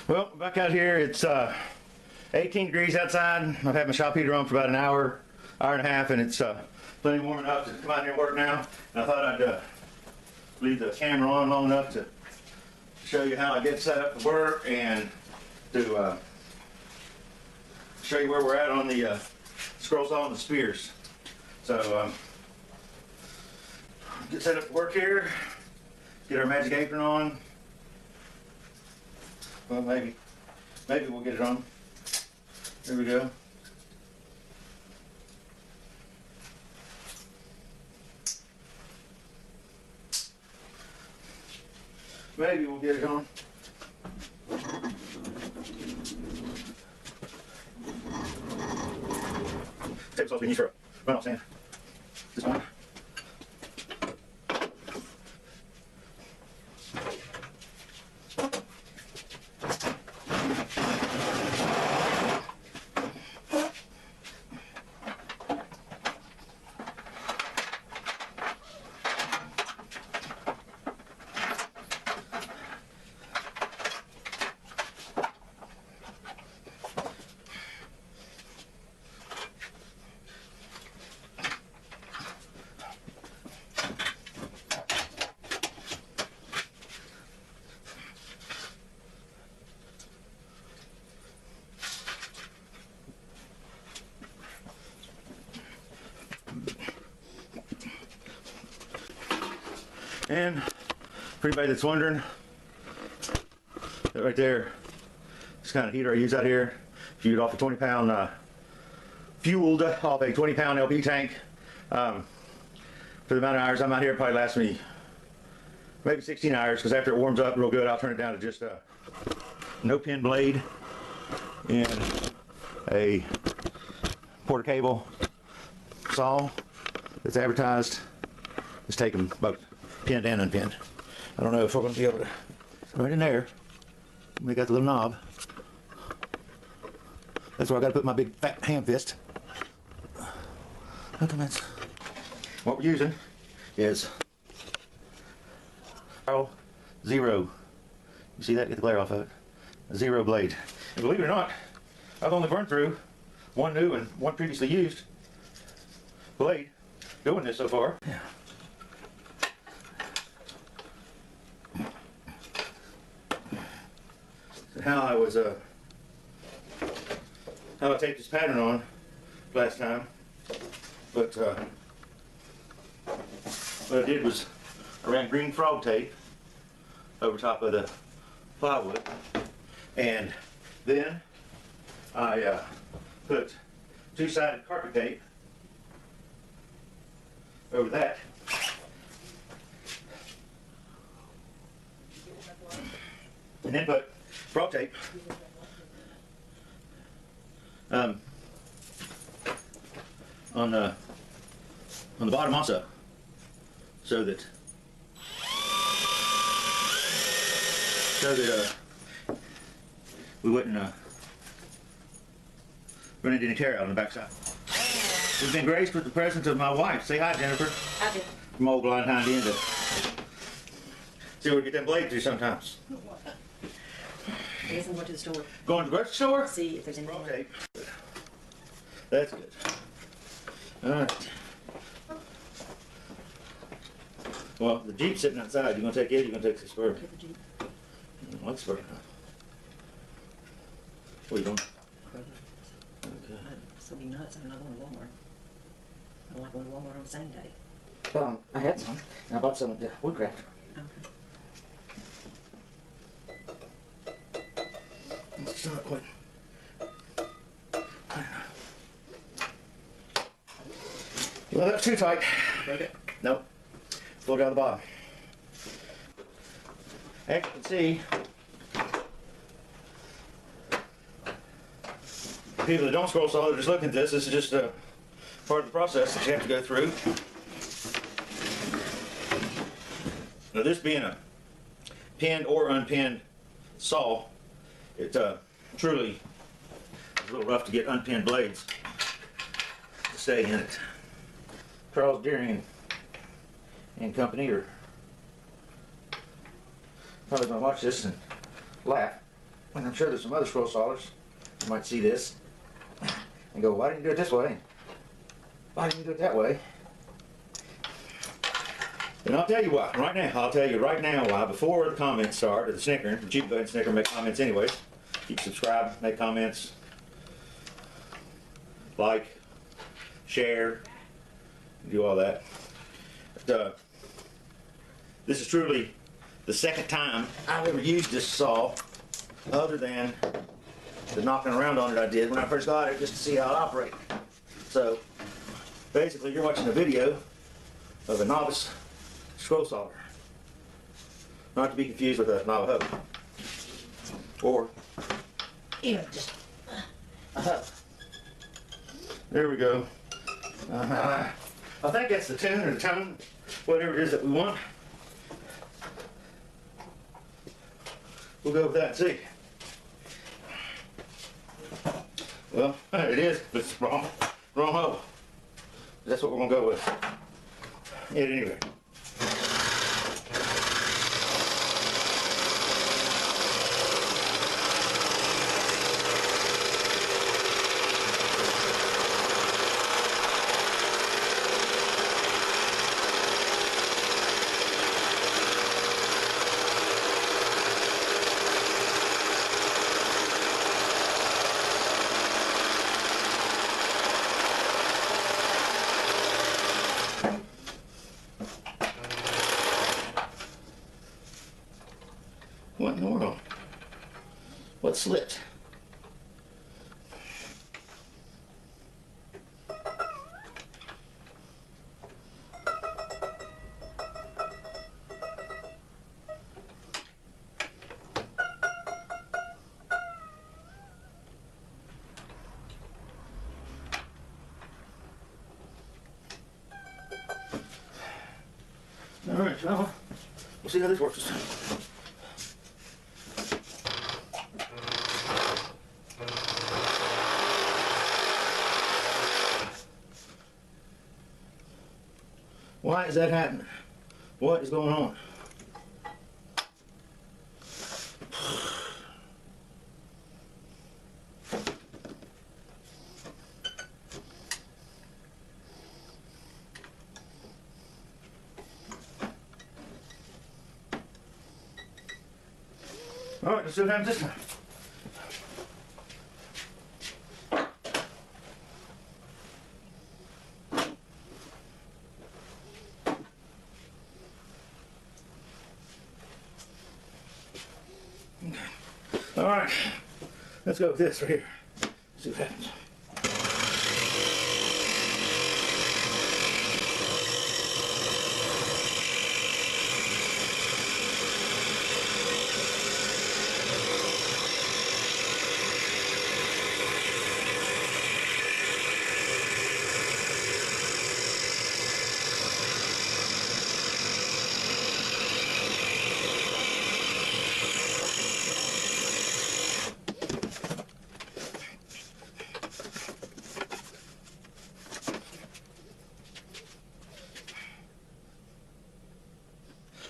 Well, back out here, it's 18 degrees outside. I've had my shop heater on for about an hour and a half, and it's plenty warm enough to come out here and work now. And I thought I'd leave the camera on long enough to show you how I get set up for work and to show you where we're at on the scroll saw and the spears. So get set up for work here, get our magic apron on. Well, maybe we'll get it on. Here we go. Maybe we'll get it on. Tape's off, we need for a run off sand. This one. And for anybody that's wondering, that right there, this kind of heater I use out here, viewed off a 20-pound, fueled off a 20-pound LP tank. For the amount of hours I'm out here, it probably lasts me maybe 16 hours, because after it warms up real good, I'll turn it down to just a no pin blade and a quarter cable saw that's advertised. Let's take them both pinned and unpinned. I don't know if we're going to be able to, right in there, we got the little knob. That's where I got to put my big fat ham fist. Okay, that's what we're using is zero. You see that? Get the glare off of it. A zero blade. And believe it or not, I've only burned through one new and one previously used blade doing this so far. Yeah. How I taped this pattern on last time, but what I did was I ran green frog tape over top of the plywood, and then I put two-sided carpet tape over that, and then put frog tape on the bottom also, so that we wouldn't run into any tear out on the backside. We've been graced with the presence of my wife. Say hi, Jennifer. I do. From old blind hind end. See where we get them blades through sometimes. I guess I'm going to the store. Going to the grocery store? See if there's anything. Okay. That's good. All right. Well, the Jeep's sitting outside. You gonna take it? You gonna take the spur? Take the Jeep. What spur? What are you doing? Okay. This will be nuts. I'm not going to Walmart. I don't like going to Walmart on the same day. Well, I had some. And I bought some at the Woodcraft. Okay. It's not quite. Well, that's too tight. Broke it? Nope. Flow down the bottom. As you can see, people that don't scroll saw, they're just looking at this. This is just a part of the process that you have to go through. Now, this being a pinned or unpinned saw, it truly is a little rough to get unpinned blades to stay in it. Charles Deering and company are probably going to watch this and laugh. And I'm sure there's some other scroll saws. You might see this and go, why didn't you do it this way? Why didn't you do it that way? And I'll tell you why, right now. I'll tell you right now why. Before the comments start, or the snickering, but you can go ahead and snicker and make comments anyways. You can subscribe, make comments, like, share, do all that. But, this is truly the second time I've ever used this saw, other than the knocking around on it I did when I first got it, just to see how it operated. So basically, you're watching a video of a novice scroll sawer, not to be confused with a Navajo or even just a hub. There we go. I think that's the tune or the tone, whatever it is that we want. We'll go with that and see. Well, it is, but it's wrong hole. That's what we're gonna go with. At any rate. What in the world? What slipped? All right, well, we'll see how this works. Why is that happening? What is going on? All right, let's see what happens this time. All right, let's go with this right here. See what happens.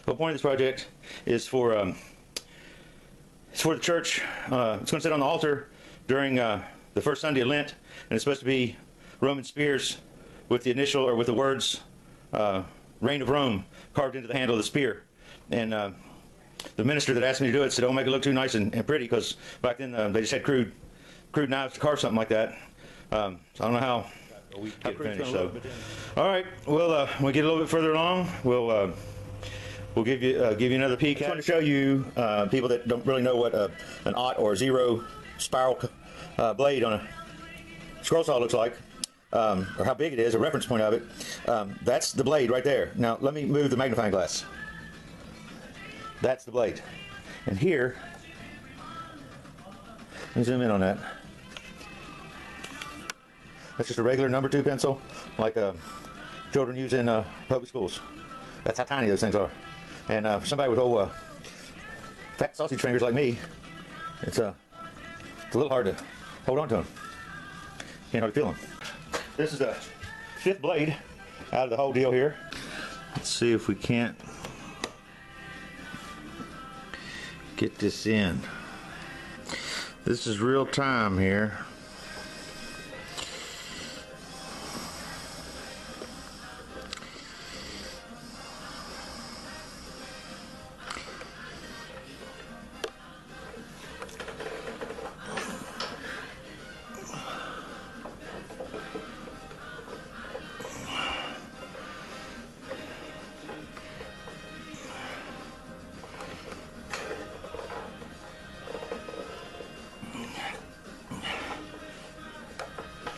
The point of this project is for it's for the church. It's going to sit on the altar during the first Sunday of Lent, and it's supposed to be Roman spears with the initial or with the words "Reign of Rome" carved into the handle of the spear. And the minister that asked me to do it said, "Don't make it look too nice and pretty," because back then they just had crude knives to carve something like that. So I don't know how crude's finished. So, all right, well, when we get a little bit further along, we'll give you another peek. I just want to show you people that don't really know what an aught or zero spiral blade on a scroll saw looks like, or how big it is, a reference point of it. That's the blade right there. Now let me move the magnifying glass. That's the blade. And here, let me zoom in on that. That's just a regular number 2 pencil, like children use in public schools. That's how tiny those things are. And for somebody with old fat sausage fingers like me, it's a little hard to hold on to them. Can't hardly feel them. This is the 5th blade out of the whole deal here. Let's see if we can't get this in. This is real time here.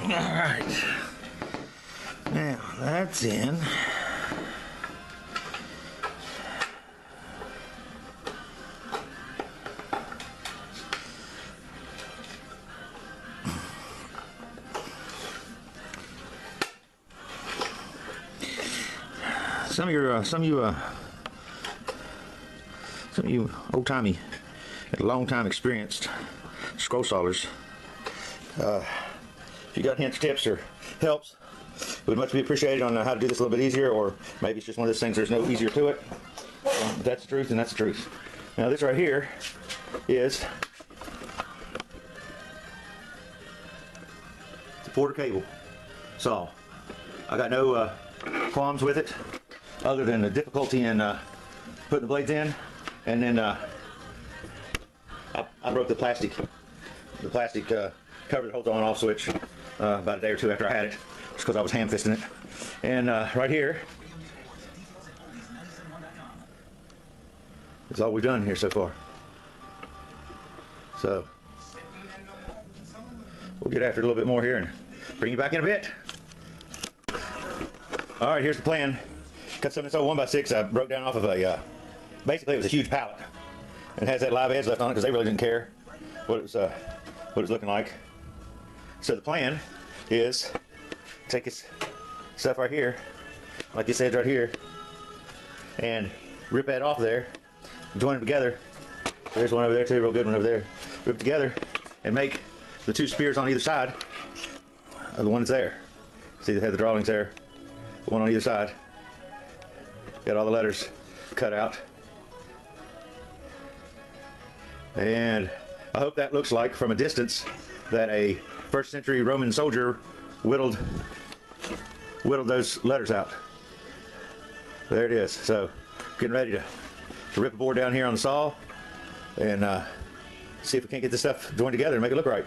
All right, now that's in. Some of you old-timey, long-time experienced scroll sawyers, if you got hints, tips, or helps, it would much be appreciated on how to do this a little bit easier, or maybe it's just one of those things there's no easier to it. But that's the truth, and that's the truth. Now this right here is the Porter cable saw. I got no qualms with it, other than the difficulty in putting the blades in, and then I broke the plastic cover that holds the on-off switch about a day or two after I had it, just because I was ham-fisting it. And right here is all we've done here so far. So we'll get after it a little bit more here and bring you back in a bit. All right, here's the plan. Cut some of this old 1x6 I broke down off of a, basically it was a huge pallet. And it has that live edge left on it because they really didn't care what it was looking like. So the plan is take this stuff right here, like this edge right here, and rip that off there, join them together. There's one over there too, real good one over there. Rip it together and make the two spears on either side of the ones there. See, they have the drawings there, one on either side. Got all the letters cut out. And I hope that looks like, from a distance, that a first century Roman soldier whittled those letters out. There it is. So, getting ready to rip a board down here on the saw and see if we can't get this stuff joined together and make it look right.